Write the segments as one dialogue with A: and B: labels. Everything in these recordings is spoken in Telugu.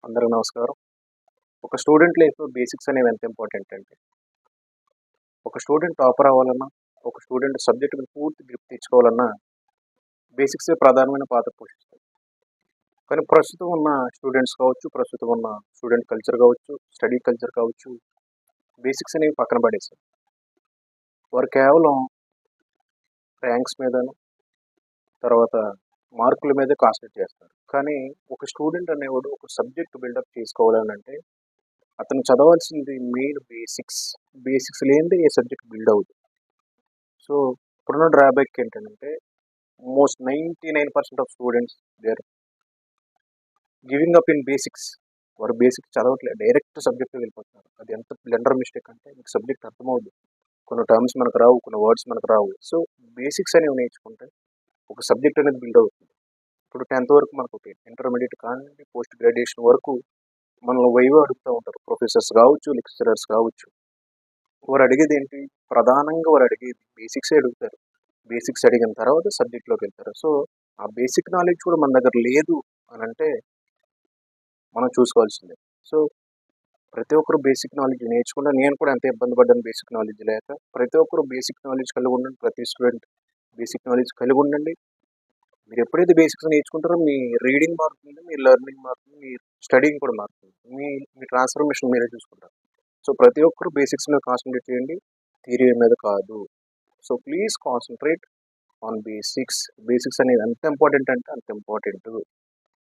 A: అందరికి నమస్కారం. ఒక స్టూడెంట్ లైఫ్‌లో బేసిక్స్ అనేవి ఎంత ఇంపార్టెంట్ అంటే, ఒక స్టూడెంట్ టాపర్ అవ్వాలన్నా, ఒక స్టూడెంట్ సబ్జెక్ట్ మీద పూర్తి గ్రిప్ తెచ్చుకోవాలన్నా, బేసిక్సే ప్రధానమైన పాత్ర పోషిస్తాయి. కానీ ప్రస్తుతం ఉన్న స్టూడెంట్స్ కావచ్చు, ప్రస్తుతం ఉన్న స్టూడెంట్ కల్చర్ కావచ్చు, స్టడీ కల్చర్ కావచ్చు, బేసిక్స్ అనేవి పక్కన పడేశారు. వారు కేవలం ర్యాంక్స్ మీదను, తర్వాత మార్కుల మీదే కాన్సంట్రేట్ చేస్తారు. కానీ ఒక స్టూడెంట్ అనేవాడు ఒక సబ్జెక్ట్ బిల్డప్ చేసుకోవాలనంటే అతను చదవాల్సింది మెయిన్ బేసిక్స్. బేసిక్స్ లేనిదే ఏ సబ్జెక్ట్ బిల్డ్ అవ్వదు. సో, ఇప్పుడున్న డ్రాబ్యాక్ ఏంటంటే, most 99% of students they are giving up in basics. వారు బేసిక్స్ చదవట్లేదు. డైరెక్ట్ సబ్జెక్ట్‌లోకి వెళ్ళిపోతున్నారు. అది ఎంత బ్లెండర్ మిస్టేక్ అంటే, మీకు సబ్జెక్ట్ అర్థమవుద్ది. కొన్ని టర్మ్స్ మనకు రావు, కొన్ని వర్డ్స్ మనకు రావు. సో, బేసిక్స్ అనేవి నేర్చుకుంటే ఒక సబ్జెక్ట్ అనేది బిల్డ్ అవుతుంది. ఇప్పుడు 10థ్ వరకు మనకు ఓకే. ఇంటర్మీడియేట్ కానివ్వండి, పోస్ట్ గ్రాడ్యుయేషన్ వరకు మనల్ని వైవా అడుగుతా ఉంటారు. ప్రొఫెసర్స్ కావచ్చు, లెక్చరర్స్ కావచ్చు. వారు అడిగేది ఏంటి? ప్రధానంగా వారు అడిగేది బేసిక్సే అడుగుతారు. బేసిక్స్ అడిగిన తర్వాత సబ్జెక్ట్‌లోకి వెళ్తారు. సో, ఆ బేసిక్ నాలెడ్జ్ కూడా మన దగ్గర లేదు అనంటే మనం చూసుకోవాల్సిందే. సో, ప్రతి ఒక్కరు బేసిక్ నాలెడ్జ్ నేర్చుకుంటే నేను కూడా ఎంత ఇబ్బంది పడ్డాను బేసిక్ నాలెడ్జ్ లేక. ప్రతి ఒక్కరు బేసిక్ నాలెడ్జ్ కలిగి ఉండండి. ప్రతి స్టూడెంట్ బేసిక్ నాలెడ్జ్ కలిగి ఉండండి. మీరు ఎప్పుడైతే బేసిక్స్ నేర్చుకుంటారో మీ రీడింగ్ మారుతుంది, మీ లెర్నింగ్ మారుతుంది, మీ స్టడీయింగ్ కూడా మారుతుంది. మీ మీ ట్రాన్స్‌ఫర్మేషన్ మీరే చూసుకుంటారు. సో, ప్రతి ఒక్కరు బేసిక్స్ మీద కాన్సంట్రేట్ చేయండి. థియరీ మీద కాదు. So, please concentrate on basics. Basics అనేది ఎంత ఇంపార్టెంట్ అంటే అంత ఇంపార్టెంట్.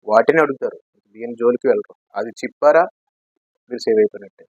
A: వాటిని అడుగుతారు. దేని జోలికి వెళ్ళరు. అది చెప్పారా మీరు సేవ్ అయిపోయినట్టే.